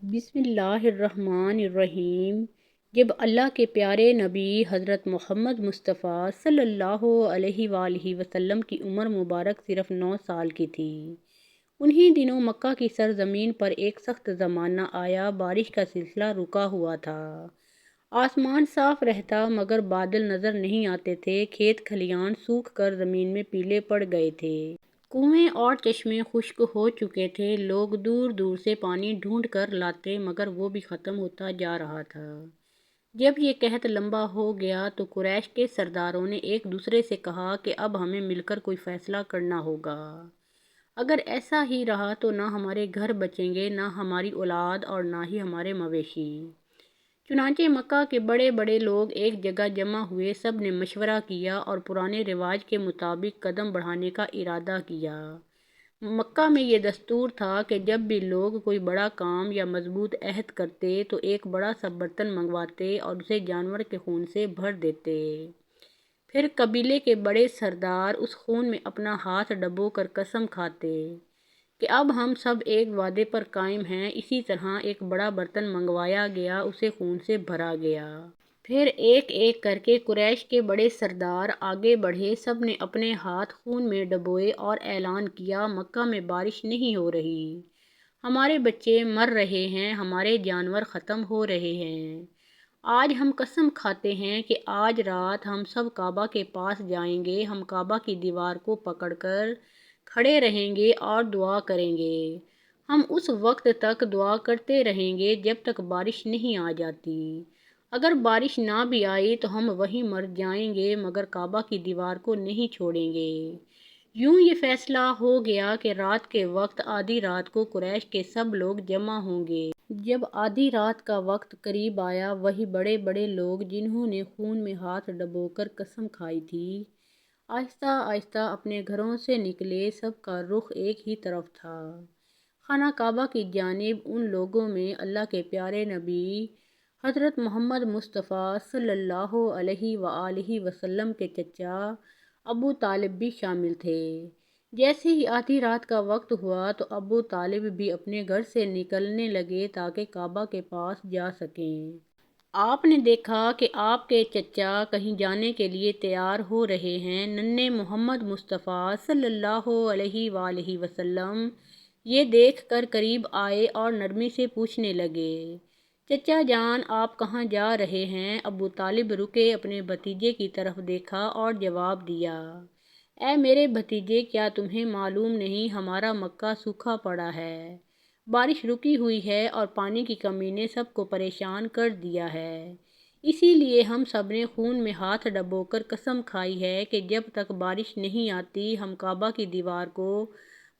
بسم اللہ الرحمن الرحیم۔ جب اللہ کے پیارے نبی حضرت محمد مصطفیٰ صلی اللہ علیہ وآلہ وسلم کی عمر مبارک صرف 9 سال کی تھی، انہی دنوں مکہ کی سرزمین پر ایک سخت زمانہ آیا۔ بارش کا سلسلہ رکا ہوا تھا، آسمان صاف رہتا مگر بادل نظر نہیں آتے تھے، کھیت کھلیان سوکھ کر زمین میں پیلے پڑ گئے تھے، کنویں اور چشمے خشک ہو چکے تھے، لوگ دور دور سے پانی ڈھونڈ کر لاتے مگر وہ بھی ختم ہوتا جا رہا تھا۔ جب یہ قحط لمبا ہو گیا تو قریش کے سرداروں نے ایک دوسرے سے کہا کہ اب ہمیں مل کر کوئی فیصلہ کرنا ہوگا، اگر ایسا ہی رہا تو نہ ہمارے گھر بچیں گے، نہ ہماری اولاد اور نہ ہی ہمارے مویشی۔ چنانچہ مکہ کے بڑے بڑے لوگ ایک جگہ جمع ہوئے، سب نے مشورہ کیا اور پرانے رواج کے مطابق قدم بڑھانے کا ارادہ کیا۔ مکہ میں یہ دستور تھا کہ جب بھی لوگ کوئی بڑا کام یا مضبوط عہد کرتے تو ایک بڑا سا برتن منگواتے اور اسے جانور کے خون سے بھر دیتے، پھر قبیلے کے بڑے سردار اس خون میں اپنا ہاتھ ڈبو کر قسم کھاتے کہ اب ہم سب ایک وعدے پر قائم ہیں۔ اسی طرح ایک بڑا برتن منگوایا گیا، اسے خون سے بھرا گیا۔ پھر ایک ایک کر کے قریش کے بڑے سردار آگے بڑھے، سب نے اپنے ہاتھ خون میں ڈبوئے اور اعلان کیا، مکہ میں بارش نہیں ہو رہی، ہمارے بچے مر رہے ہیں، ہمارے جانور ختم ہو رہے ہیں۔ آج ہم قسم کھاتے ہیں کہ آج رات ہم سب کعبہ کے پاس جائیں گے، ہم کعبہ کی دیوار کو پکڑ کر کھڑے رہیں گے اور دعا کریں گے، ہم اس وقت تک دعا کرتے رہیں گے جب تک بارش نہیں آ جاتی، اگر بارش نہ بھی آئی تو ہم وہیں مر جائیں گے مگر کعبہ کی دیوار کو نہیں چھوڑیں گے۔ یوں یہ فیصلہ ہو گیا کہ رات کے وقت آدھی رات کو قریش کے سب لوگ جمع ہوں گے۔ جب آدھی رات کا وقت قریب آیا، وہی بڑے بڑے لوگ جنہوں نے خون میں ہاتھ ڈبو کر قسم کھائی تھی، آہستہ آہستہ اپنے گھروں سے نکلے، سب کا رخ ایک ہی طرف تھا، خانہ کعبہ کی جانب۔ ان لوگوں میں اللہ کے پیارے نبی حضرت محمد مصطفیٰ صلی اللہ علیہ وآلہ وسلم کے چچا ابو طالب بھی شامل تھے۔ جیسے ہی آدھی رات کا وقت ہوا تو ابو طالب بھی اپنے گھر سے نکلنے لگے تاکہ کعبہ کے پاس جا سکیں۔ آپ نے دیکھا کہ آپ کے چچا کہیں جانے کے لیے تیار ہو رہے ہیں۔ ننھے محمد مصطفیٰ صلی اللہ علیہ وآلہ وسلم یہ دیکھ کر قریب آئے اور نرمی سے پوچھنے لگے، چچا جان آپ کہاں جا رہے ہیں؟ ابو طالب رکے، اپنے بھتیجے کی طرف دیکھا اور جواب دیا، اے میرے بھتیجے، کیا تمہیں معلوم نہیں ہمارا مکہ سوکھا پڑا ہے، بارش رکی ہوئی ہے اور پانی کی کمی نے سب کو پریشان کر دیا ہے، اسی لیے ہم سب نے خون میں ہاتھ ڈبو کر قسم کھائی ہے کہ جب تک بارش نہیں آتی ہم کعبہ کی دیوار کو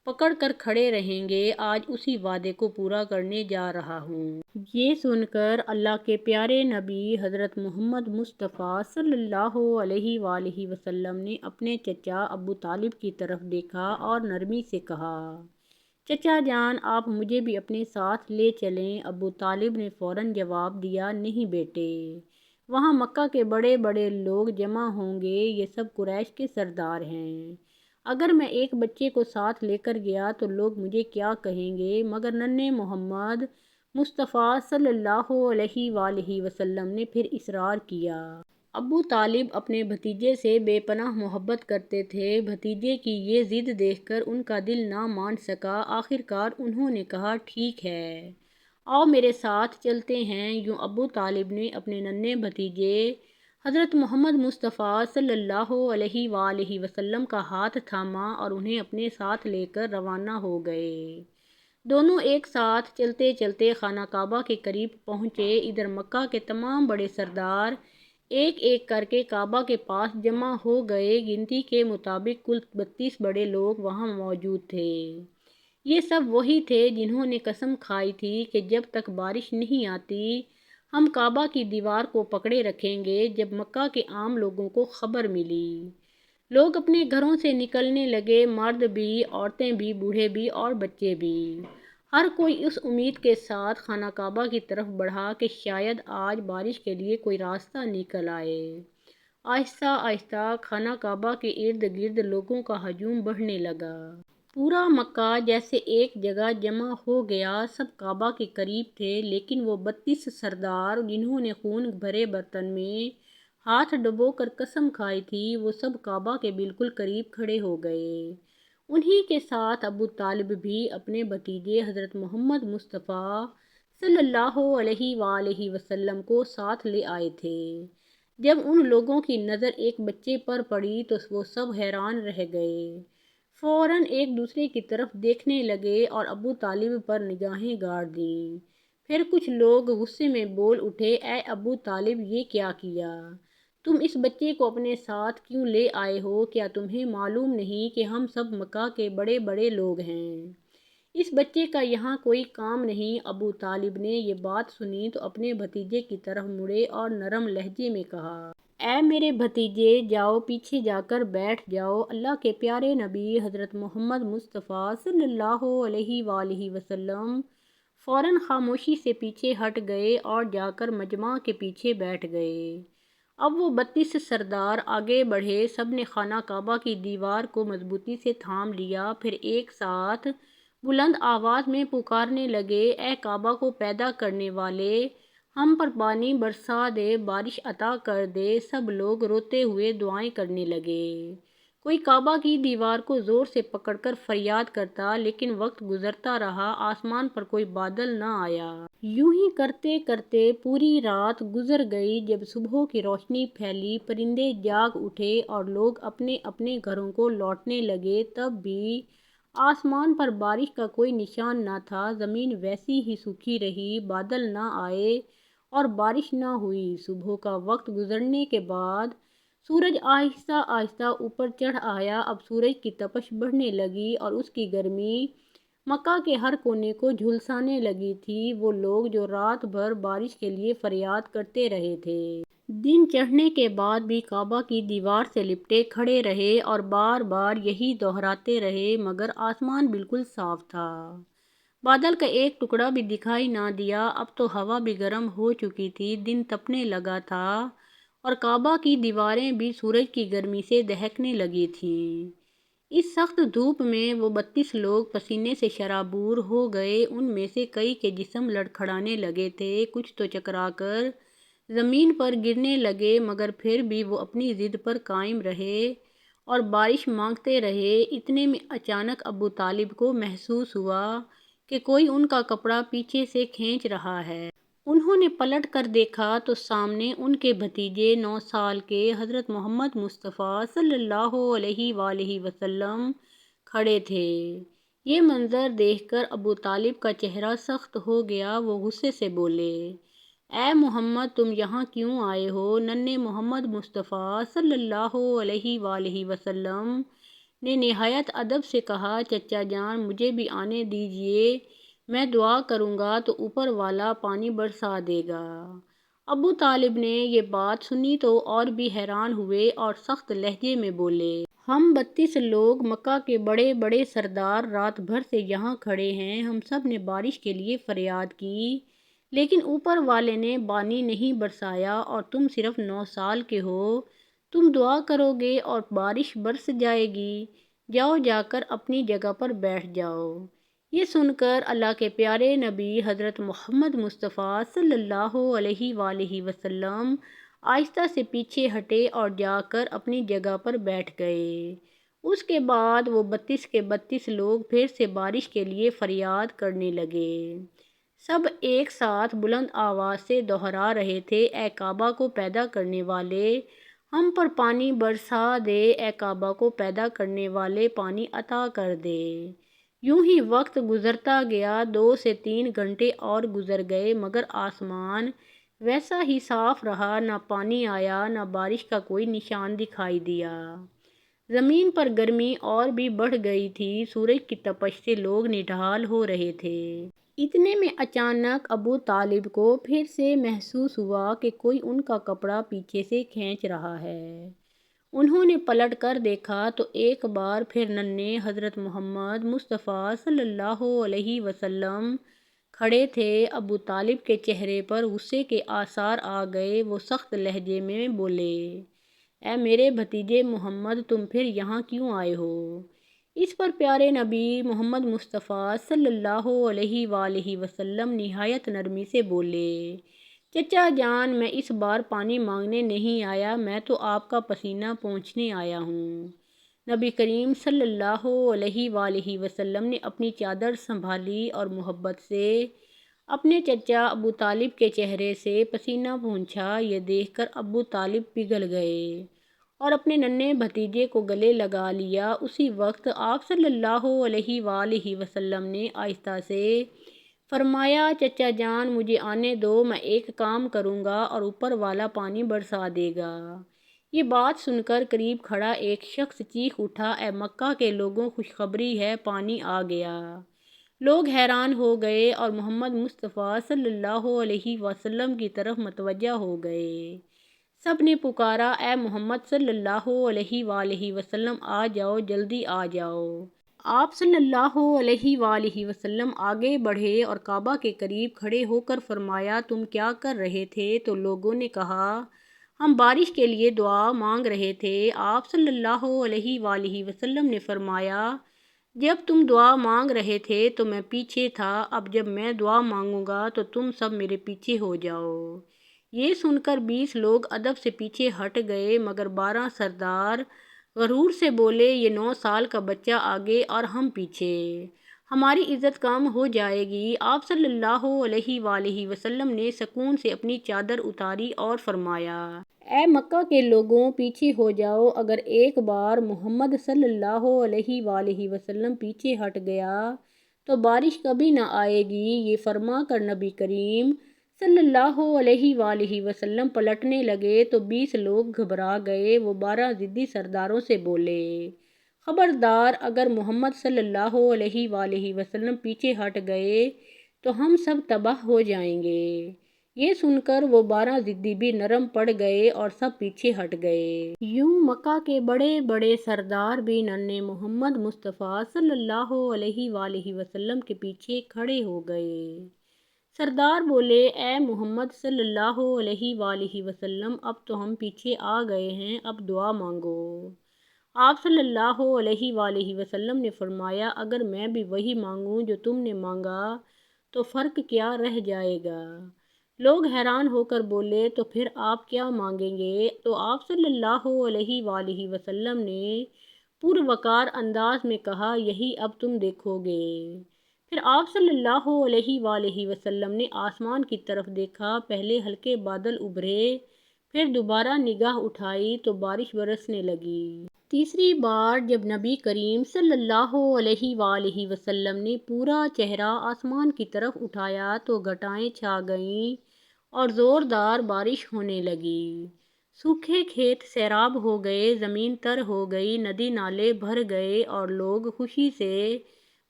پکڑ کر کھڑے رہیں گے۔ آج اسی وعدے کو پورا کرنے جا رہا ہوں۔ یہ سن کر اللہ کے پیارے نبی حضرت محمد مصطفیٰ صلی اللہ علیہ وآلہ وسلم نے اپنے چچا ابو طالب کی طرف دیکھا اور نرمی سے کہا، چچا جان آپ مجھے بھی اپنے ساتھ لے چلیں۔ ابو طالب نے فوراً جواب دیا، نہیں بیٹے، وہاں مکہ کے بڑے بڑے لوگ جمع ہوں گے، یہ سب قریش کے سردار ہیں، اگر میں ایک بچے کو ساتھ لے کر گیا تو لوگ مجھے کیا کہیں گے؟ مگر ننھے محمد مصطفیٰ صلی اللہ علیہ وآلہ وسلم نے پھر اصرار کیا۔ ابو طالب اپنے بھتیجے سے بے پناہ محبت کرتے تھے، بھتیجے کی یہ ضد دیکھ کر ان کا دل نہ مان سکا، آخر کار انہوں نے کہا، ٹھیک ہے، آؤ میرے ساتھ چلتے ہیں۔ یوں ابو طالب نے اپنے ننھے بھتیجے حضرت محمد مصطفیٰ صلی اللہ علیہ وآلہ وسلم کا ہاتھ تھاما اور انہیں اپنے ساتھ لے کر روانہ ہو گئے۔ دونوں ایک ساتھ چلتے چلتے خانہ کعبہ کے قریب پہنچے، ادھر مکہ کے تمام بڑے سردار ایک ایک کر کے کعبہ کے پاس جمع ہو گئے، گنتی کے مطابق کل 32 بڑے لوگ وہاں موجود تھے۔ یہ سب وہی تھے جنہوں نے قسم کھائی تھی کہ جب تک بارش نہیں آتی ہم کعبہ کی دیوار کو پکڑے رکھیں گے۔ جب مکہ کے عام لوگوں کو خبر ملی، لوگ اپنے گھروں سے نکلنے لگے، مرد بھی، عورتیں بھی، بوڑھے بھی اور بچے بھی، ہر کوئی اس امید کے ساتھ خانہ کعبہ کی طرف بڑھا کہ شاید آج بارش کے لیے کوئی راستہ نکل آئے۔ آہستہ آہستہ خانہ کعبہ کے ارد گرد لوگوں کا ہجوم بڑھنے لگا۔ پورا مکہ جیسے ایک جگہ جمع ہو گیا۔ سب کعبہ کے قریب تھے، لیکن وہ 32 سردار جنہوں نے خون بھرے برتن میں ہاتھ ڈبو کر قسم کھائی تھی، وہ سب کعبہ کے بالکل قریب کھڑے ہو گئے۔ انہی کے ساتھ ابو طالب بھی اپنے بھتیجے حضرت محمد مصطفیٰ صلی اللہ علیہ وآلہ وسلم کو ساتھ لے آئے تھے۔ جب ان لوگوں کی نظر ایک بچے پر پڑی تو وہ سب حیران رہ گئے، فوراً ایک دوسرے کی طرف دیکھنے لگے اور ابو طالب پر نگاہیں گاڑ دیں۔ پھر کچھ لوگ غصے میں بول اٹھے، اے ابو طالب، یہ کیا کیا؟ تم اس بچے کو اپنے ساتھ کیوں لے آئے ہو؟ کیا تمہیں معلوم نہیں کہ ہم سب مکہ کے بڑے بڑے لوگ ہیں؟ اس بچے کا یہاں کوئی کام نہیں۔ ابو طالب نے یہ بات سنی تو اپنے بھتیجے کی طرف مڑے اور نرم لہجے میں کہا، اے میرے بھتیجے، جاؤ پیچھے جا کر بیٹھ جاؤ۔ اللہ کے پیارے نبی حضرت محمد مصطفیٰ صلی اللہ علیہ وآلہ وسلم فوراً خاموشی سے پیچھے ہٹ گئے اور جا کر مجمع کے پیچھے بیٹھ گئے۔ اب وہ 32 سردار آگے بڑھے، سب نے خانہ کعبہ کی دیوار کو مضبوطی سے تھام لیا، پھر ایک ساتھ بلند آواز میں پکارنے لگے، اے کعبہ کو پیدا کرنے والے، ہم پر پانی برسا دے، بارش عطا کر دے۔ سب لوگ روتے ہوئے دعائیں کرنے لگے۔ کوئی کعبہ کی دیوار کو زور سے پکڑ کر فریاد کرتا، لیکن وقت گزرتا رہا، آسمان پر کوئی بادل نہ آیا۔ یوں ہی کرتے کرتے پوری رات گزر گئی۔ جب صبح کی روشنی پھیلی، پرندے جاگ اٹھے اور لوگ اپنے اپنے گھروں کو لوٹنے لگے، تب بھی آسمان پر بارش کا کوئی نشان نہ تھا۔ زمین ویسی ہی سوکھی رہی، بادل نہ آئے اور بارش نہ ہوئی۔ صبح کا وقت گزرنے کے بعد سورج آہستہ آہستہ اوپر چڑھ آیا۔ اب سورج کی تپش بڑھنے لگی اور اس کی گرمی مکہ کے ہر کونے کو جھلسانے لگی تھی۔ وہ لوگ جو رات بھر بارش کے لیے فریاد کرتے رہے تھے، دن چڑھنے کے بعد بھی کعبہ کی دیوار سے لپٹے کھڑے رہے اور بار بار یہی دہراتے رہے، مگر آسمان بالکل صاف تھا۔ بادل کا ایک ٹکڑا بھی دکھائی نہ دیا۔ اب تو ہوا بھی گرم ہو چکی تھی، دن تپنے لگا تھا اور کعبہ کی دیواریں بھی سورج کی گرمی سے دہکنے لگی تھیں۔ اس سخت دھوپ میں وہ 32 لوگ پسینے سے شرابور ہو گئے۔ ان میں سے کئی کے جسم لڑکھڑانے لگے تھے، کچھ تو چکرا کر زمین پر گرنے لگے، مگر پھر بھی وہ اپنی ضد پر قائم رہے اور بارش مانگتے رہے۔ اتنے میں اچانک ابو طالب کو محسوس ہوا کہ کوئی ان کا کپڑا پیچھے سے کھینچ رہا ہے۔ انہوں نے پلٹ کر دیکھا تو سامنے ان کے بھتیجے 9 سال کے حضرت محمد مصطفیٰ صلی اللہ علیہ وآلہ وسلم کھڑے تھے۔ یہ منظر دیکھ کر ابو طالب کا چہرہ سخت ہو گیا۔ وہ غصے سے بولے، اے محمد، تم یہاں کیوں آئے ہو؟ ننھے محمد مصطفیٰ صلی اللہ علیہ وآلہ وسلم نے نہایت ادب سے کہا، چچا جان، مجھے بھی آنے دیجیے، میں دعا کروں گا تو اوپر والا پانی برسا دے گا۔ ابو طالب نے یہ بات سنی تو اور بھی حیران ہوئے اور سخت لہجے میں بولے، ہم 32 لوگ مکہ کے بڑے بڑے سردار رات بھر سے یہاں کھڑے ہیں، ہم سب نے بارش کے لیے فریاد کی، لیکن اوپر والے نے پانی نہیں برسایا، اور تم صرف 9 سال کے ہو، تم دعا کرو گے اور بارش برس جائے گی، جاؤ جا کر اپنی جگہ پر بیٹھ جاؤ۔ یہ سن کر اللہ کے پیارے نبی حضرت محمد مصطفیٰ صلی اللہ علیہ وآلہ وسلم آہستہ سے پیچھے ہٹے اور جا کر اپنی جگہ پر بیٹھ گئے۔ اس کے بعد وہ 32 کے 32 لوگ پھر سے بارش کے لیے فریاد کرنے لگے۔ سب ایک ساتھ بلند آواز سے دہرا رہے تھے، اے کعبہ کو پیدا کرنے والے، ہم پر پانی برسا دے، اے کعبہ کو پیدا کرنے والے، پانی عطا کر دے۔ یوں ہی وقت گزرتا گیا، 2 سے 3 گھنٹے اور گزر گئے، مگر آسمان ویسا ہی صاف رہا، نہ پانی آیا، نہ بارش کا کوئی نشان دکھائی دیا۔ زمین پر گرمی اور بھی بڑھ گئی تھی، سورج کی تپش سے لوگ نڈھال ہو رہے تھے۔ اتنے میں اچانک ابو طالب کو پھر سے محسوس ہوا کہ کوئی ان کا کپڑا پیچھے سے کھینچ رہا ہے۔ انہوں نے پلٹ کر دیکھا تو ایک بار پھر ننھے حضرت محمد مصطفیٰ صلی اللہ علیہ وسلم کھڑے تھے۔ ابو طالب کے چہرے پر غصے کے آثار آ گئے۔ وہ سخت لہجے میں بولے، اے میرے بھتیجے محمد، تم پھر یہاں کیوں آئے ہو؟ اس پر پیارے نبی محمد مصطفیٰ صلی اللہ علیہ وآلہ وسلم نہایت نرمی سے بولے، چچا جان، میں اس بار پانی مانگنے نہیں آیا، میں تو آپ کا پسینہ پوچھنے آیا ہوں۔ نبی کریم صلی اللہ علیہ وآلہ وسلم نے اپنی چادر سنبھالی اور محبت سے اپنے چچا ابو طالب کے چہرے سے پسینہ پونچھا۔ یہ دیکھ کر ابو طالب پگھل گئے اور اپنے ننھے بھتیجے کو گلے لگا لیا۔ اسی وقت آپ صلی اللہ علیہ وآلہ وسلم نے آہستہ سے فرمایا، چچا جان، مجھے آنے دو، میں ایک کام کروں گا اور اوپر والا پانی برسا دے گا۔ یہ بات سن کر قریب کھڑا ایک شخص چیخ اٹھا، اے مکہ کے لوگوں، خوشخبری ہے، پانی آ گیا۔ لوگ حیران ہو گئے اور محمد مصطفیٰ صلی اللہ علیہ وسلم کی طرف متوجہ ہو گئے۔ سب نے پکارا، اے محمد صلی اللہ علیہ وآلہ وسلم، آ جاؤ، جلدی آ جاؤ۔ آپ صلی اللہ علیہ وآلہ وسلم آگے بڑھے اور کعبہ کے قریب کھڑے ہو کر فرمایا، تم کیا کر رہے تھے؟ تو لوگوں نے کہا، ہم بارش کے لیے دعا مانگ رہے تھے۔ آپ صلی اللہ علیہ وآلہ وسلم نے فرمایا، جب تم دعا مانگ رہے تھے تو میں پیچھے تھا، اب جب میں دعا مانگوں گا تو تم سب میرے پیچھے ہو جاؤ۔ یہ سن کر 20 لوگ ادب سے پیچھے ہٹ گئے، مگر 12 سردار غرور سے بولے، یہ 9 سال کا بچہ آگے اور ہم پیچھے، ہماری عزت کم ہو جائے گی۔ آپ صلی اللہ علیہ وآلہ وسلم نے سکون سے اپنی چادر اتاری اور فرمایا، اے مکہ کے لوگوں، پیچھے ہو جاؤ۔ اگر ایک بار محمد صلی اللہ علیہ وآلہ وسلم پیچھے ہٹ گیا تو بارش کبھی نہ آئے گی۔ یہ فرما کر نبی کریم صلی اللہ علیہ وآلہ وسلم پلٹنے لگے تو 20 لوگ گھبرا گئے۔ وہ 12 ضدی سرداروں سے بولے، خبردار، اگر محمد صلی اللہ علیہ وآلہ وسلم پیچھے ہٹ گئے تو ہم سب تباہ ہو جائیں گے۔ یہ سن کر وہ 12 ضدی بھی نرم پڑ گئے اور سب پیچھے ہٹ گئے۔ یوں مکہ کے بڑے بڑے سردار بھی ننھے محمد مصطفیٰ صلی اللہ علیہ وآلہ وسلم کے پیچھے کھڑے ہو گئے۔ سردار بولے، اے محمد صلی اللہ علیہ وآلہ وسلم، اب تو ہم پیچھے آ گئے ہیں، اب دعا مانگو۔ آپ صلی اللہ علیہ وآلہ وسلم نے فرمایا، اگر میں بھی وہی مانگوں جو تم نے مانگا تو فرق کیا رہ جائے گا؟ لوگ حیران ہو کر بولے، تو پھر آپ کیا مانگیں گے؟ تو آپ صلی اللہ علیہ وآلہ وسلم نے پروقار انداز میں کہا، یہی اب تم دیکھو گے۔ پھر آپ صلی اللہ علیہ وآلہ وسلم نے آسمان کی طرف دیکھا، پہلے ہلکے بادل ابھرے، پھر دوبارہ نگاہ اٹھائی تو بارش برسنے لگی۔ تیسری بار جب نبی کریم صلی اللہ علیہ وآلہ وسلم نے پورا چہرہ آسمان کی طرف اٹھایا تو گھٹائیں چھا گئیں اور زوردار بارش ہونے لگی۔ سوکھے کھیت سیراب ہو گئے، زمین تر ہو گئی، ندی نالے بھر گئے اور لوگ خوشی سے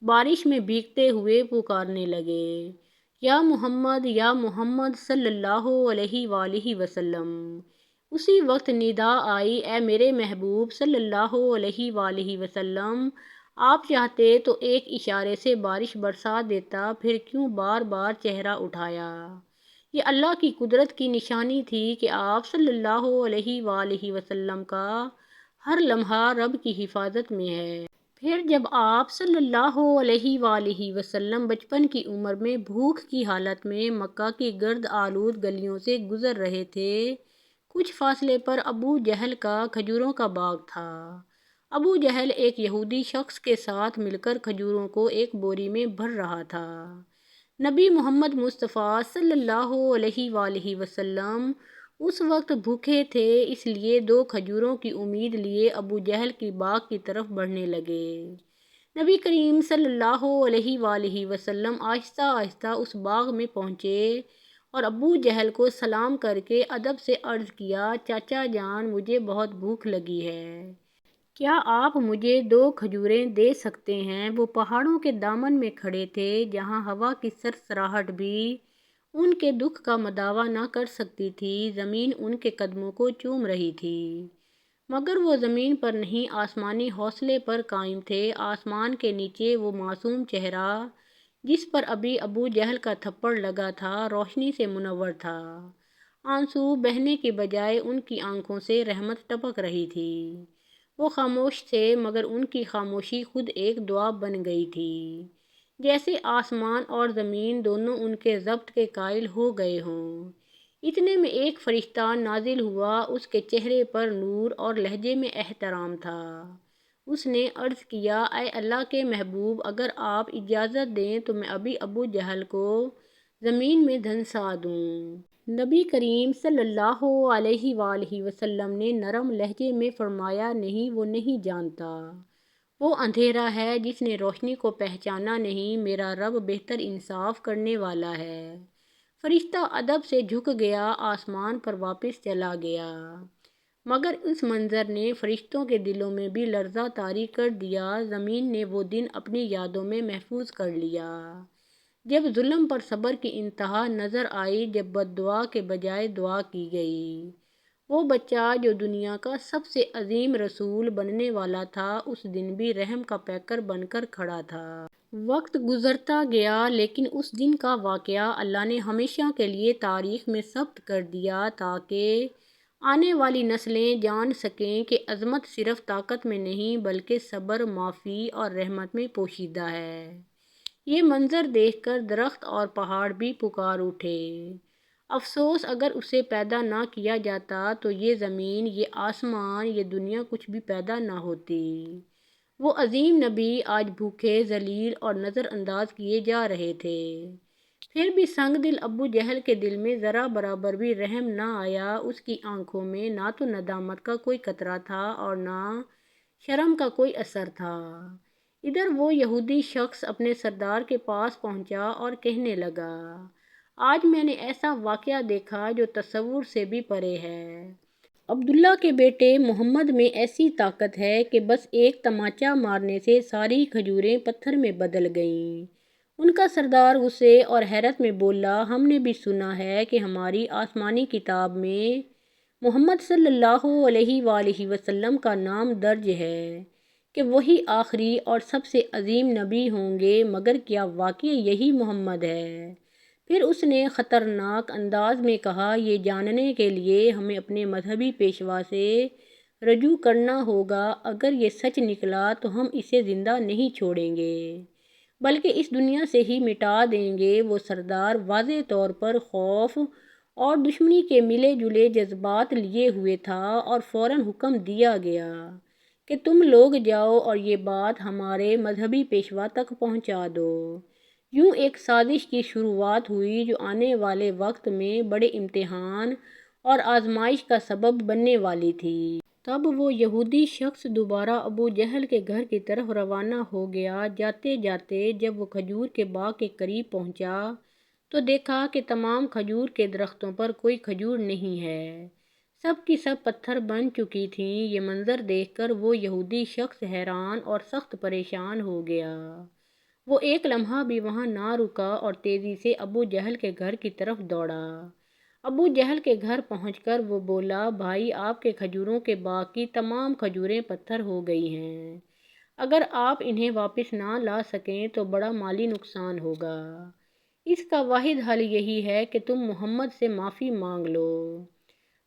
بارش میں بھیگتے ہوئے پکارنے لگے، یا محمد، یا محمد صلی اللہ علیہ وآلہ وسلم۔ اسی وقت ندا آئی، اے میرے محبوب صلی اللہ علیہ وآلہ وسلم، آپ چاہتے تو ایک اشارے سے بارش برسا دیتا، پھر کیوں بار بار چہرہ اٹھایا؟ یہ اللہ کی قدرت کی نشانی تھی کہ آپ صلی اللہ علیہ وآلہ وسلم کا ہر لمحہ رب کی حفاظت میں ہے۔ پھر جب آپ صلی اللہ علیہ وآلہ وسلم بچپن کی عمر میں بھوک کی حالت میں مکہ کی گرد آلود گلیوں سے گزر رہے تھے، کچھ فاصلے پر ابو جہل کا کھجوروں کا باغ تھا۔ ابو جہل ایک یہودی شخص کے ساتھ مل کر کھجوروں کو ایک بوری میں بھر رہا تھا۔ نبی محمد مصطفیٰ صلی اللہ علیہ وآلہ وسلم اس وقت بھوکے تھے، اس لیے 2 کھجوروں کی امید لیے ابو جہل کی باغ کی طرف بڑھنے لگے۔ نبی کریم صلی اللہ علیہ وآلہ وسلم آہستہ آہستہ اس باغ میں پہنچے اور ابو جہل کو سلام کر کے ادب سے عرض کیا، چاچا جان، مجھے بہت بھوک لگی ہے، کیا آپ مجھے 2 کھجوریں دے سکتے ہیں؟ وہ پہاڑوں کے دامن میں کھڑے تھے، جہاں ہوا کی سرسراہٹ بھی ان کے دکھ کا مداوا نہ کر سکتی تھی۔ زمین ان کے قدموں کو چوم رہی تھی، مگر وہ زمین پر نہیں، آسمانی حوصلے پر قائم تھے۔ آسمان کے نیچے وہ معصوم چہرہ جس پر ابھی ابو جہل کا تھپڑ لگا تھا، روشنی سے منور تھا۔ آنسو بہنے کے بجائے ان کی آنکھوں سے رحمت ٹپک رہی تھی۔ وہ خاموش تھے مگر ان کی خاموشی خود ایک دعا بن گئی تھی، جیسے آسمان اور زمین دونوں ان کے ضبط کے قائل ہو گئے ہوں۔ اتنے میں ایک فرشتہ نازل ہوا، اس کے چہرے پر نور اور لہجے میں احترام تھا۔ اس نے عرض کیا، اے اللہ کے محبوب، اگر آپ اجازت دیں تو میں ابھی ابو جہل کو زمین میں دھنسا دوں۔ نبی کریم صلی اللہ علیہ وآلہ وسلم نے نرم لہجے میں فرمایا، نہیں، وہ نہیں جانتا، وہ اندھیرا ہے جس نے روشنی کو پہچانا نہیں، میرا رب بہتر انصاف کرنے والا ہے۔ فرشتہ ادب سے جھک گیا، آسمان پر واپس چلا گیا، مگر اس منظر نے فرشتوں کے دلوں میں بھی لرزہ طاری کر دیا۔ زمین نے وہ دن اپنی یادوں میں محفوظ کر لیا جب ظلم پر صبر کی انتہا نظر آئی، جب بد دعا کے بجائے دعا کی گئی۔ وہ بچہ جو دنیا کا سب سے عظیم رسول بننے والا تھا، اس دن بھی رحم کا پیکر بن کر کھڑا تھا۔ وقت گزرتا گیا لیکن اس دن کا واقعہ اللہ نے ہمیشہ کے لیے تاریخ میں ثبت کر دیا تاکہ آنے والی نسلیں جان سکیں کہ عظمت صرف طاقت میں نہیں بلکہ صبر، معافی اور رحمت میں پوشیدہ ہے۔ یہ منظر دیکھ کر درخت اور پہاڑ بھی پکار اٹھے، افسوس اگر اسے پیدا نہ کیا جاتا تو یہ زمین، یہ آسمان، یہ دنیا کچھ بھی پیدا نہ ہوتی۔ وہ عظیم نبی آج بھوکے، ذلیل اور نظر انداز کیے جا رہے تھے۔ پھر بھی سنگ دل ابو جہل کے دل میں ذرا برابر بھی رحم نہ آیا۔ اس کی آنکھوں میں نہ تو ندامت کا کوئی قطرہ تھا اور نہ شرم کا کوئی اثر تھا۔ ادھر وہ یہودی شخص اپنے سردار کے پاس پہنچا اور کہنے لگا، آج میں نے ایسا واقعہ دیکھا جو تصور سے بھی پرے ہے۔ عبداللہ کے بیٹے محمد میں ایسی طاقت ہے کہ بس ایک تماچا مارنے سے ساری کھجوریں پتھر میں بدل گئیں۔ ان کا سردار غصے اور حیرت میں بولا، ہم نے بھی سنا ہے کہ ہماری آسمانی کتاب میں محمد صلی اللہ علیہ وآلہ وسلم کا نام درج ہے کہ وہی آخری اور سب سے عظیم نبی ہوں گے، مگر کیا واقعی یہی محمد ہے؟ پھر اس نے خطرناک انداز میں کہا، یہ جاننے کے لیے ہمیں اپنے مذہبی پیشوا سے رجوع کرنا ہوگا، اگر یہ سچ نکلا تو ہم اسے زندہ نہیں چھوڑیں گے بلکہ اس دنیا سے ہی مٹا دیں گے۔ وہ سردار واضح طور پر خوف اور دشمنی کے ملے جلے جذبات لیے ہوئے تھا اور فوراً حکم دیا گیا کہ تم لوگ جاؤ اور یہ بات ہمارے مذہبی پیشوا تک پہنچا دو۔ یوں ایک سازش کی شروعات ہوئی جو آنے والے وقت میں بڑے امتحان اور آزمائش کا سبب بننے والی تھی۔ تب وہ یہودی شخص دوبارہ ابو جہل کے گھر کی طرف روانہ ہو گیا۔ جاتے جاتے جب وہ کھجور کے باغ کے قریب پہنچا تو دیکھا کہ تمام کھجور کے درختوں پر کوئی کھجور نہیں ہے، سب کی سب پتھر بن چکی تھیں۔ یہ منظر دیکھ کر وہ یہودی شخص حیران اور سخت پریشان ہو گیا۔ وہ ایک لمحہ بھی وہاں نہ رکا اور تیزی سے ابو جہل کے گھر کی طرف دوڑا۔ ابو جہل کے گھر پہنچ کر وہ بولا، بھائی، آپ کے کھجوروں کے باغ کی تمام کھجوریں پتھر ہو گئی ہیں۔ اگر آپ انہیں واپس نہ لا سکیں تو بڑا مالی نقصان ہوگا۔ اس کا واحد حل یہی ہے کہ تم محمد سے معافی مانگ لو۔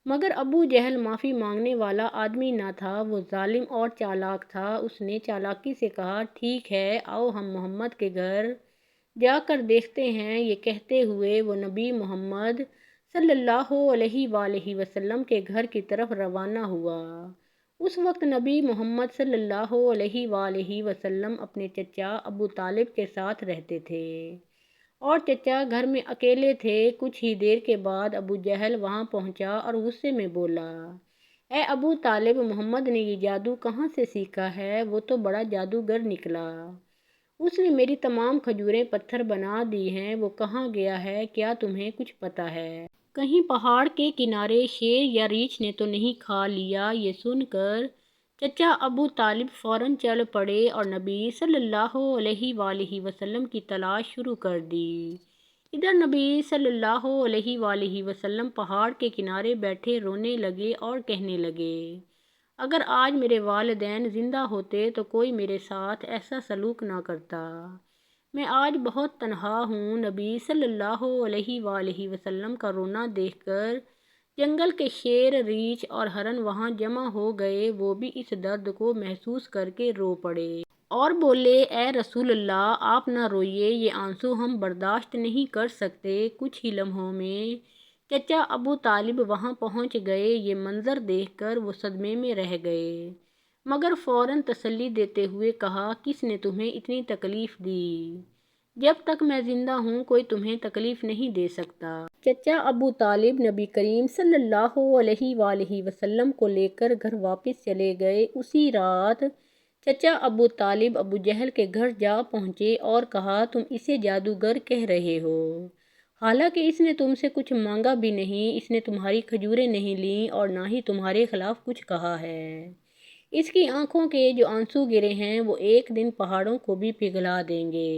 مگر ابو جہل معافی مانگنے والا آدمی نہ تھا، وہ ظالم اور چالاک تھا۔ اس نے چالاکی سے کہا، ٹھیک ہے، آؤ ہم محمد کے گھر جا کر دیکھتے ہیں۔ یہ کہتے ہوئے وہ نبی محمد صلی اللہ علیہ وآلہ وسلم کے گھر کی طرف روانہ ہوا۔ اس وقت نبی محمد صلی اللہ علیہ وآلہ وسلم اپنے چچا ابو طالب کے ساتھ رہتے تھے اور چچا گھر میں اکیلے تھے۔ کچھ ہی دیر کے بعد ابو جہل وہاں پہنچا اور غصے میں بولا، اے ابو طالب، محمد نے یہ جادو کہاں سے سیکھا ہے؟ وہ تو بڑا جادوگر نکلا۔ اس نے میری تمام کھجوریں پتھر بنا دی ہیں۔ وہ کہاں گیا ہے؟ کیا تمہیں کچھ پتہ ہے؟ کہیں پہاڑ کے کنارے شیر یا ریچھ نے تو نہیں کھا لیا؟ یہ سن کر چچا ابو طالب فوراً چل پڑے اور نبی صلی اللہ علیہ وآلہ وسلم کی تلاش شروع کر دی۔ ادھر نبی صلی اللہ علیہ وآلہ وسلم پہاڑ کے کنارے بیٹھے رونے لگے اور کہنے لگے، اگر آج میرے والدین زندہ ہوتے تو کوئی میرے ساتھ ایسا سلوک نہ کرتا۔ میں آج بہت تنہا ہوں۔ نبی صلی اللہ علیہ وآلہ وسلم کا رونا دیکھ کر جنگل کے شیر، ریچھ اور ہرن وہاں جمع ہو گئے، وہ بھی اس درد کو محسوس کر کے رو پڑے اور بولے، اے رسول اللہ، آپ نہ روئیے، یہ آنسو ہم برداشت نہیں کر سکتے۔ کچھ ہی لمحوں میں چچا ابو طالب وہاں پہنچ گئے۔ یہ منظر دیکھ کر وہ صدمے میں رہ گئے، مگر فوراً تسلی دیتے ہوئے کہا، کس نے تمہیں اتنی تکلیف دی؟ جب تک میں زندہ ہوں کوئی تمہیں تکلیف نہیں دے سکتا۔ چچا ابو طالب نبی کریم صلی اللہ علیہ وآلہ وسلم کو لے کر گھر واپس چلے گئے۔ اسی رات چچا ابو طالب ابو جہل کے گھر جا پہنچے اور کہا، تم اسے جادوگر کہہ رہے ہو، حالانکہ اس نے تم سے کچھ مانگا بھی نہیں، اس نے تمہاری کھجوریں نہیں لیں اور نہ ہی تمہارے خلاف کچھ کہا ہے۔ اس کی آنکھوں کے جو آنسو گرے ہیں وہ ایک دن پہاڑوں کو بھی پگھلا دیں گے۔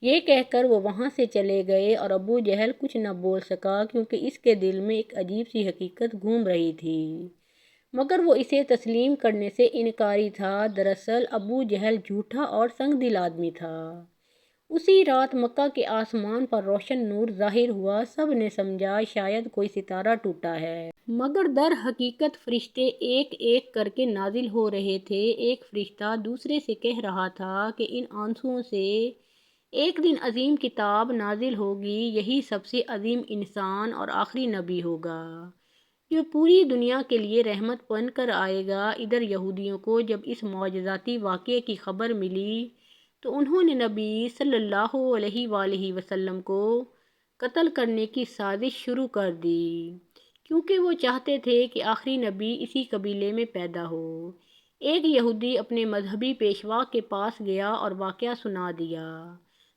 یہ کہہ کر وہ وہاں سے چلے گئے اور ابو جہل کچھ نہ بول سکا، کیونکہ اس کے دل میں ایک عجیب سی حقیقت گھوم رہی تھی، مگر وہ اسے تسلیم کرنے سے انکاری تھا۔ دراصل ابو جہل جھوٹا اور سنگ دل آدمی تھا۔ اسی رات مکہ کے آسمان پر روشن نور ظاہر ہوا۔ سب نے سمجھا شاید کوئی ستارہ ٹوٹا ہے، مگر در حقیقت فرشتے ایک ایک کر کے نازل ہو رہے تھے۔ ایک فرشتہ دوسرے سے کہہ رہا تھا کہ ان آنسوؤں سے ایک دن عظیم کتاب نازل ہوگی، یہی سب سے عظیم انسان اور آخری نبی ہوگا جو پوری دنیا کے لیے رحمت بن کر آئے گا۔ ادھر یہودیوں کو جب اس معجزاتی واقعے کی خبر ملی تو انہوں نے نبی صلی اللہ علیہ وآلہ وسلم کو قتل کرنے کی سازش شروع کر دی، کیونکہ وہ چاہتے تھے کہ آخری نبی اسی قبیلے میں پیدا ہو۔ ایک یہودی اپنے مذہبی پیشوا کے پاس گیا اور واقعہ سنا دیا،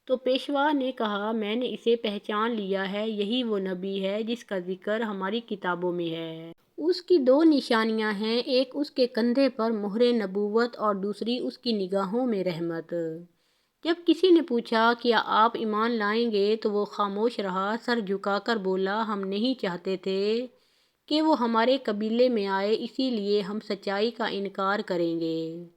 تو پیشوا نے کہا، میں نے اسے پہچان لیا ہے، یہی وہ نبی ہے جس کا ذکر ہماری کتابوں میں ہے۔ اس کی دو نشانیاں ہیں، ایک اس کے کندھے پر مہر نبوت اور دوسری اس کی نگاہوں میں رحمت۔ جب کسی نے پوچھا، کیا آپ ایمان لائیں گے، تو وہ خاموش رہا، سر جھکا کر بولا، ہم نہیں چاہتے تھے کہ وہ ہمارے قبیلے میں آئے، اسی لیے ہم سچائی کا انکار کریں گے۔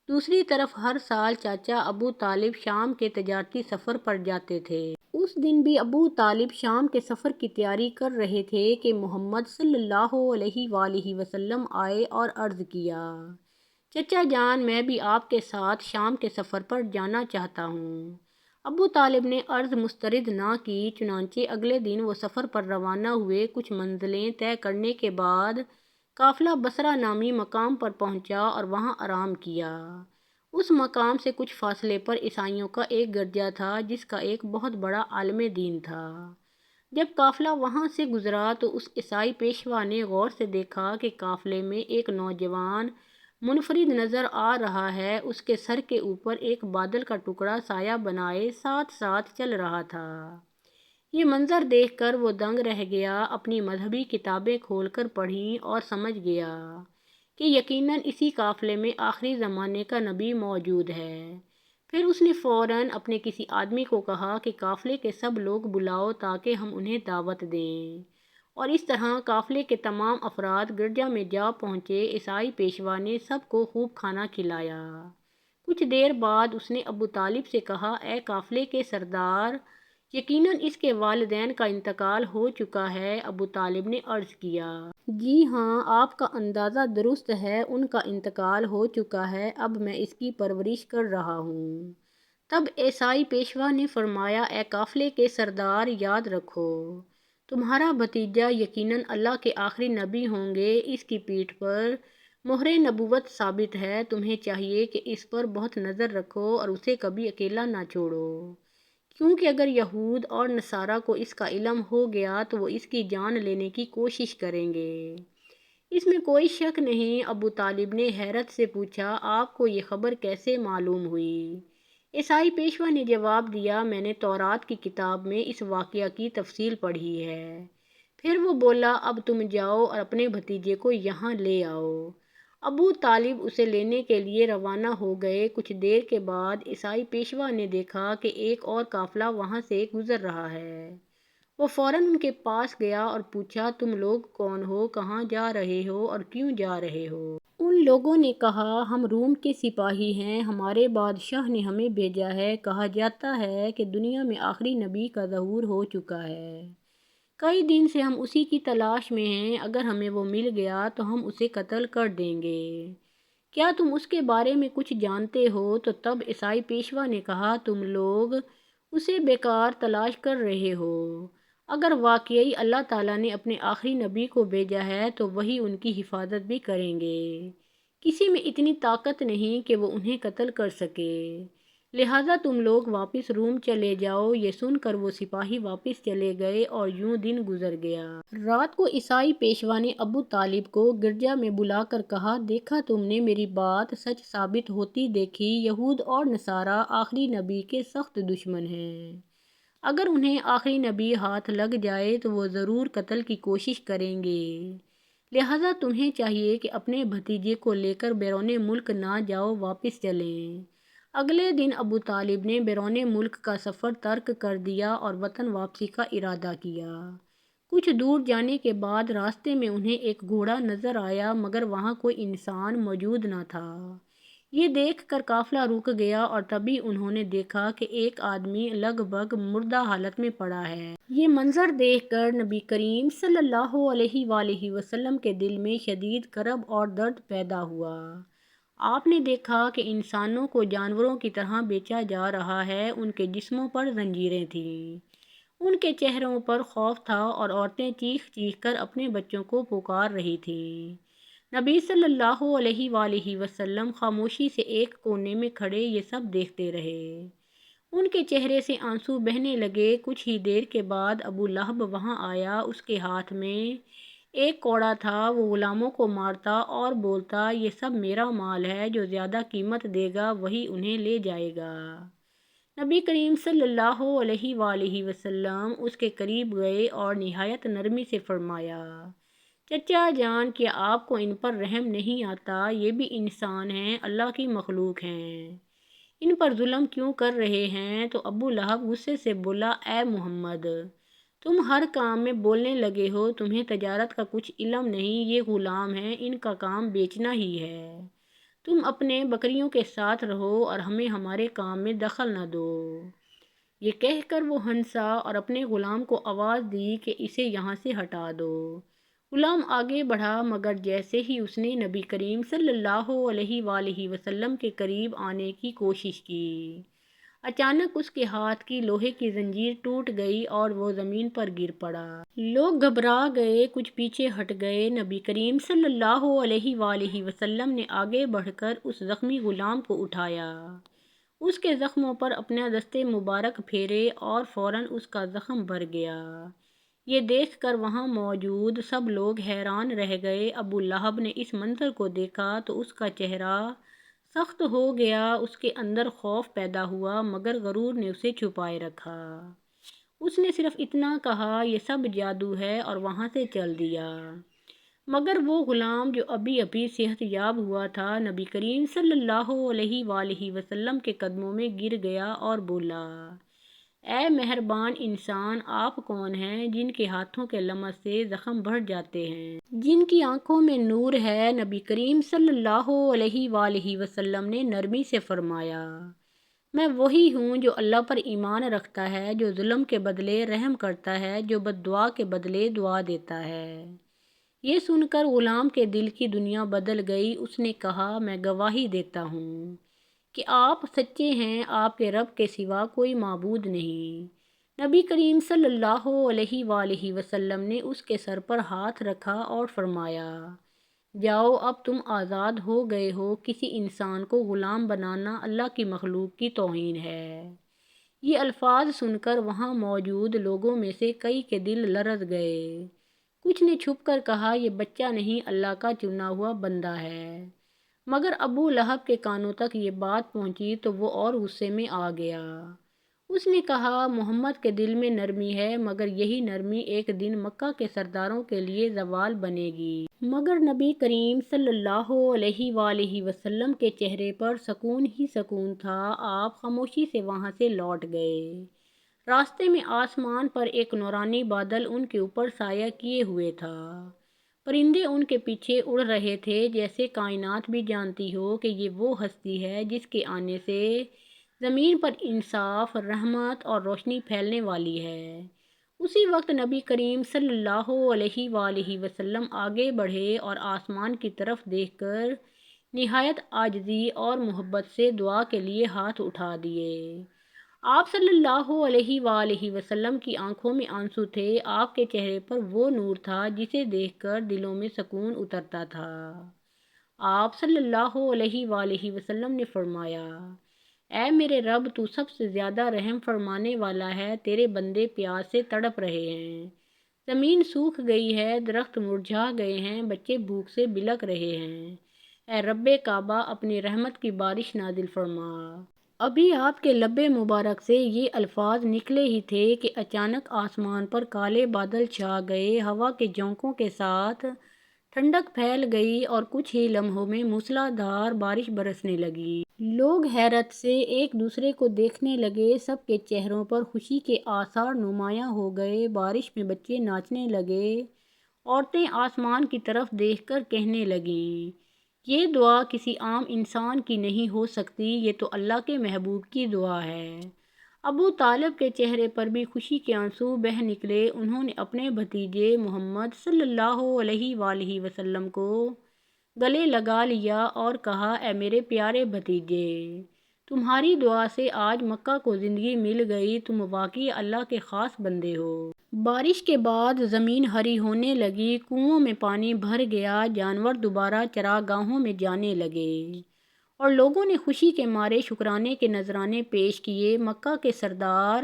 دوسری طرف ہر سال چاچا ابو طالب شام کے تجارتی سفر پر جاتے تھے۔ اس دن بھی ابو طالب شام کے سفر کی تیاری کر رہے تھے کہ محمد صلی اللہ علیہ وآلہ وسلم آئے اور عرض کیا، چچا جان، میں بھی آپ کے ساتھ شام کے سفر پر جانا چاہتا ہوں۔ ابو طالب نے عرض مسترد نہ کی، چنانچہ اگلے دن وہ سفر پر روانہ ہوئے۔ کچھ منزلیں طے کرنے کے بعد قافلہ بصرہ نامی مقام پر پہنچا اور وہاں آرام کیا۔ اس مقام سے کچھ فاصلے پر عیسائیوں کا ایک گرجا تھا جس کا ایک بہت بڑا عالم دین تھا۔ جب قافلہ وہاں سے گزرا تو اس عیسائی پیشوا نے غور سے دیکھا کہ قافلے میں ایک نوجوان منفرد نظر آ رہا ہے، اس کے سر کے اوپر ایک بادل کا ٹکڑا سایہ بنائے ساتھ ساتھ چل رہا تھا۔ یہ منظر دیکھ کر وہ دنگ رہ گیا، اپنی مذہبی کتابیں کھول کر پڑھیں اور سمجھ گیا کہ یقیناً اسی قافلے میں آخری زمانے کا نبی موجود ہے۔ پھر اس نے فوراً اپنے کسی آدمی کو کہا کہ قافلے کے سب لوگ بلاؤ تاکہ ہم انہیں دعوت دیں، اور اس طرح قافلے کے تمام افراد گرجا میں جا پہنچے۔ عیسائی پیشوا نے سب کو خوب کھانا کھلایا۔ کچھ دیر بعد اس نے ابو طالب سے کہا، اے قافلے کے سردار، یقیناً اس کے والدین کا انتقال ہو چکا ہے۔ ابو طالب نے عرض کیا، جی ہاں، آپ کا اندازہ درست ہے، ان کا انتقال ہو چکا ہے، اب میں اس کی پرورش کر رہا ہوں۔ تب عیسائی پیشوا نے فرمایا، اے قافلے کے سردار، یاد رکھو، تمہارا بھتیجا یقیناً اللہ کے آخری نبی ہوں گے، اس کی پیٹھ پر مہر نبوت ثابت ہے، تمہیں چاہیے کہ اس پر بہت نظر رکھو اور اسے کبھی اکیلا نہ چھوڑو، کیونکہ اگر یہود اور نصارہ کو اس کا علم ہو گیا تو وہ اس کی جان لینے کی کوشش کریں گے۔ اس میں کوئی شک نہیں۔ ابو طالب نے حیرت سے پوچھا، آپ کو یہ خبر کیسے معلوم ہوئی؟ عیسائی پیشوا نے جواب دیا، میں نے تورات کی کتاب میں اس واقعہ کی تفصیل پڑھی ہے۔ پھر وہ بولا، اب تم جاؤ اور اپنے بھتیجے کو یہاں لے آؤ۔ ابو طالب اسے لینے کے لیے روانہ ہو گئے۔ کچھ دیر کے بعد عیسائی پیشوا نے دیکھا کہ ایک اور قافلہ وہاں سے گزر رہا ہے۔ وہ فوراً ان کے پاس گیا اور پوچھا، تم لوگ کون ہو، کہاں جا رہے ہو اور کیوں جا رہے ہو؟ ان لوگوں نے کہا، ہم روم کے سپاہی ہیں، ہمارے بادشاہ نے ہمیں بھیجا ہے، کہا جاتا ہے کہ دنیا میں آخری نبی کا ظہور ہو چکا ہے۔ کئی دن سے ہم اسی کی تلاش میں ہیں، اگر ہمیں وہ مل گیا تو ہم اسے قتل کر دیں گے۔ کیا تم اس کے بارے میں کچھ جانتے ہو؟ تو تب عیسائی پیشوا نے کہا، تم لوگ اسے بیکار تلاش کر رہے ہو۔ اگر واقعی اللہ تعالیٰ نے اپنے آخری نبی کو بھیجا ہے تو وہی ان کی حفاظت بھی کریں گے۔ کسی میں اتنی طاقت نہیں کہ وہ انہیں قتل کر سکے، لہٰذا تم لوگ واپس روم چلے جاؤ۔ یہ سن کر وہ سپاہی واپس چلے گئے اور یوں دن گزر گیا۔ رات کو عیسائی پیشوا نے ابو طالب کو گرجا میں بلا کر کہا، دیکھا تم نے میری بات سچ ثابت ہوتی دیکھی؟ یہود اور نصارہ آخری نبی کے سخت دشمن ہیں۔ اگر انہیں آخری نبی ہاتھ لگ جائے تو وہ ضرور قتل کی کوشش کریں گے، لہٰذا تمہیں چاہیے کہ اپنے بھتیجے کو لے کر بیرون ملک نہ جاؤ، واپس چلیں۔ اگلے دن ابو طالب نے بیرون ملک کا سفر ترک کر دیا اور وطن واپسی کا ارادہ کیا۔ کچھ دور جانے کے بعد راستے میں انہیں ایک گھوڑا نظر آیا، مگر وہاں کوئی انسان موجود نہ تھا۔ یہ دیکھ کر قافلہ رک گیا اور تبھی انہوں نے دیکھا کہ ایک آدمی لگ بھگ مردہ حالت میں پڑا ہے۔ یہ منظر دیکھ کر نبی کریم صلی اللہ علیہ وآلہ وسلم کے دل میں شدید کرب اور درد پیدا ہوا۔ آپ نے دیکھا کہ انسانوں کو جانوروں کی طرح بیچا جا رہا ہے، ان کے جسموں پر زنجیریں تھیں، ان کے چہروں پر خوف تھا اور عورتیں چیخ چیخ کر اپنے بچوں کو پکار رہی تھیں۔ نبی صلی اللہ علیہ وآلہ وسلم خاموشی سے ایک کونے میں کھڑے یہ سب دیکھتے رہے۔ ان کے چہرے سے آنسو بہنے لگے۔ کچھ ہی دیر کے بعد ابو لہب وہاں آیا، اس کے ہاتھ میں ایک کوڑا تھا۔ وہ غلاموں کو مارتا اور بولتا، یہ سب میرا مال ہے، جو زیادہ قیمت دے گا وہی انہیں لے جائے گا۔ نبی کریم صلی اللہ علیہ وآلہ وسلم اس کے قریب گئے اور نہایت نرمی سے فرمایا، چچا جان، کیا آپ کو ان پر رحم نہیں آتا؟ یہ بھی انسان ہیں، اللہ کی مخلوق ہیں، ان پر ظلم کیوں کر رہے ہیں؟ تو ابو لہب غصے سے بولا، اے محمد، تم ہر کام میں بولنے لگے ہو، تمہیں تجارت کا کچھ علم نہیں، یہ غلام ہیں، ان کا کام بیچنا ہی ہے، تم اپنے بکریوں کے ساتھ رہو اور ہمیں ہمارے کام میں دخل نہ دو۔ یہ کہہ کر وہ ہنسا اور اپنے غلام کو آواز دی کہ اسے یہاں سے ہٹا دو۔ غلام آگے بڑھا، مگر جیسے ہی اس نے نبی کریم صلی اللہ علیہ وآلہ وسلم کے قریب آنے کی کوشش کی، اچانک اس کے ہاتھ کی لوہے کی زنجیر ٹوٹ گئی اور وہ زمین پر گر پڑا۔ لوگ گھبرا گئے، کچھ پیچھے ہٹ گئے۔ نبی کریم صلی اللہ علیہ وآلہ وسلم نے آگے بڑھ کر اس زخمی غلام کو اٹھایا، اس کے زخموں پر اپنا دست مبارک پھیرے اور فوراً اس کا زخم بھر گیا۔ یہ دیکھ کر وہاں موجود سب لوگ حیران رہ گئے۔ ابو لہب نے اس منظر کو دیکھا تو اس کا چہرہ سخت ہو گیا، اس کے اندر خوف پیدا ہوا، مگر غرور نے اسے چھپائے رکھا۔ اس نے صرف اتنا کہا، یہ سب جادو ہے، اور وہاں سے چل دیا۔ مگر وہ غلام جو ابھی ابھی صحت یاب ہوا تھا، نبی کریم صلی اللہ علیہ وآلہ وسلم کے قدموں میں گر گیا اور بولا، اے مہربان انسان، آپ کون ہیں جن کے ہاتھوں کے لمس سے زخم بڑھ جاتے ہیں، جن کی آنکھوں میں نور ہے؟ نبی کریم صلی اللہ علیہ وآلہ وسلم نے نرمی سے فرمایا، میں وہی ہوں جو اللہ پر ایمان رکھتا ہے، جو ظلم کے بدلے رحم کرتا ہے، جو بد دعا کے بدلے دعا دیتا ہے۔ یہ سن کر غلام کے دل کی دنیا بدل گئی۔ اس نے کہا، میں گواہی دیتا ہوں کہ آپ سچے ہیں، آپ کے رب کے سوا کوئی معبود نہیں۔ نبی کریم صلی اللہ علیہ وآلہ وسلم نے اس کے سر پر ہاتھ رکھا اور فرمایا، جاؤ، اب تم آزاد ہو گئے ہو۔ کسی انسان کو غلام بنانا اللہ کی مخلوق کی توہین ہے۔ یہ الفاظ سن کر وہاں موجود لوگوں میں سے کئی کے دل لرز گئے۔ کچھ نے چھپ کر کہا، یہ بچہ نہیں، اللہ کا چنا ہوا بندہ ہے۔ مگر ابو لہب کے کانوں تک یہ بات پہنچی تو وہ اور غصے میں آ گیا۔ اس نے کہا، محمد کے دل میں نرمی ہے، مگر یہی نرمی ایک دن مکہ کے سرداروں کے لیے زوال بنے گی۔ مگر نبی کریم صلی اللہ علیہ وآلہ وسلم کے چہرے پر سکون ہی سکون تھا۔ آپ خاموشی سے وہاں سے لوٹ گئے۔ راستے میں آسمان پر ایک نورانی بادل ان کے اوپر سایہ کیے ہوئے تھا۔ پرندے ان کے پیچھے اڑ رہے تھے، جیسے کائنات بھی جانتی ہو کہ یہ وہ ہستی ہے جس کے آنے سے زمین پر انصاف، رحمت اور روشنی پھیلنے والی ہے۔ اسی وقت نبی کریم صلی اللہ علیہ وآلہ وسلم آگے بڑھے اور آسمان کی طرف دیکھ کر نہایت عاجزی اور محبت سے دعا کے لیے ہاتھ اٹھا دیے۔ آپ صلی اللہ علیہ وآلہ وسلم کی آنکھوں میں آنسو تھے، آپ کے چہرے پر وہ نور تھا جسے دیکھ کر دلوں میں سکون اترتا تھا۔ آپ صلی اللہ علیہ وآلہ وسلم نے فرمایا: اے میرے رب، تو سب سے زیادہ رحم فرمانے والا ہے، تیرے بندے پیاس سے تڑپ رہے ہیں، زمین سوکھ گئی ہے، درخت مرجھا گئے ہیں، بچے بھوک سے بلک رہے ہیں، اے رب کعبہ اپنی رحمت کی بارش نازل فرما۔ ابھی آپ کے لب مبارک سے یہ الفاظ نکلے ہی تھے کہ اچانک آسمان پر کالے بادل چھا گئے، ہوا کے جھونکوں کے ساتھ ٹھنڈک پھیل گئی اور کچھ ہی لمحوں میں موسلادھار بارش برسنے لگی۔ لوگ حیرت سے ایک دوسرے کو دیکھنے لگے، سب کے چہروں پر خوشی کے آثار نمایاں ہو گئے، بارش میں بچے ناچنے لگے، عورتیں آسمان کی طرف دیکھ کر کہنے لگیں: یہ دعا کسی عام انسان کی نہیں ہو سکتی، یہ تو اللہ کے محبوب کی دعا ہے۔ ابو طالب کے چہرے پر بھی خوشی کے آنسو بہہ نکلے، انہوں نے اپنے بھتیجے محمد صلی اللہ علیہ وآلہ وسلم کو گلے لگا لیا اور کہا: اے میرے پیارے بھتیجے، تمہاری دعا سے آج مکہ کو زندگی مل گئی، تم واقعی اللہ کے خاص بندے ہو۔ بارش کے بعد زمین ہری ہونے لگی، کنوؤں میں پانی بھر گیا، جانور دوبارہ چراگاہوں میں جانے لگے اور لوگوں نے خوشی کے مارے شکرانے کے نذرانے پیش کیے۔ مکہ کے سردار،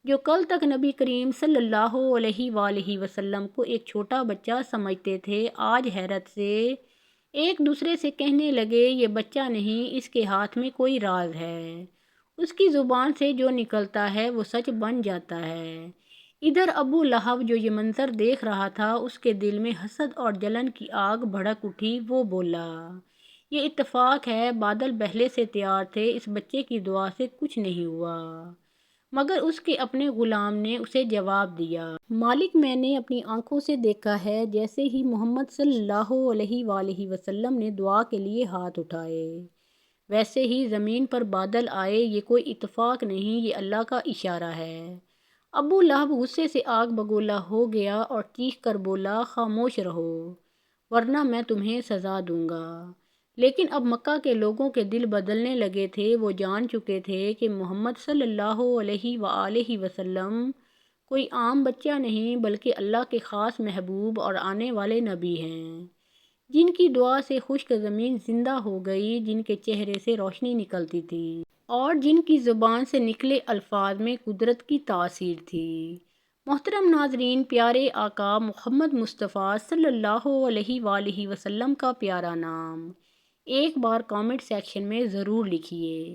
جو کل تک نبی کریم صلی اللہ علیہ وآلہ وسلم کو ایک چھوٹا بچہ سمجھتے تھے، آج حیرت سے ایک دوسرے سے کہنے لگے: یہ بچہ نہیں، اس کے ہاتھ میں کوئی راز ہے، اس کی زبان سے جو نکلتا ہے وہ سچ بن جاتا ہے۔ ادھر ابو لہب جو یہ منظر دیکھ رہا تھا، اس کے دل میں حسد اور جلن کی آگ بھڑک اٹھی، وہ بولا: یہ اتفاق ہے، بادل پہلے سے تیار تھے، اس بچے کی دعا سے کچھ نہیں ہوا۔ مگر اس کے اپنے غلام نے اسے جواب دیا: مالک، میں نے اپنی آنکھوں سے دیکھا ہے، جیسے ہی محمد صلی اللہ علیہ وآلہ وسلم نے دعا کے لیے ہاتھ اٹھائے، ویسے ہی زمین پر بادل آئے، یہ کوئی اتفاق نہیں، یہ اللہ کا اشارہ ہے۔ ابو لہب غصے سے آگ بگولا ہو گیا اور چیخ کر بولا: خاموش رہو، ورنہ میں تمہیں سزا دوں گا۔ لیکن اب مکہ کے لوگوں کے دل بدلنے لگے تھے، وہ جان چکے تھے کہ محمد صلی اللہ علیہ وآلہ وسلم کوئی عام بچہ نہیں، بلکہ اللہ کے خاص محبوب اور آنے والے نبی ہیں، جن کی دعا سے خشک زمین زندہ ہو گئی، جن کے چہرے سے روشنی نکلتی تھی اور جن کی زبان سے نکلے الفاظ میں قدرت کی تاثیر تھی۔ محترم ناظرین، پیارے آقا محمد مصطفیٰ صلی اللہ علیہ وآلہ وسلم کا پیارا نام ایک بار کامنٹ سیکشن میں ضرور لکھیے۔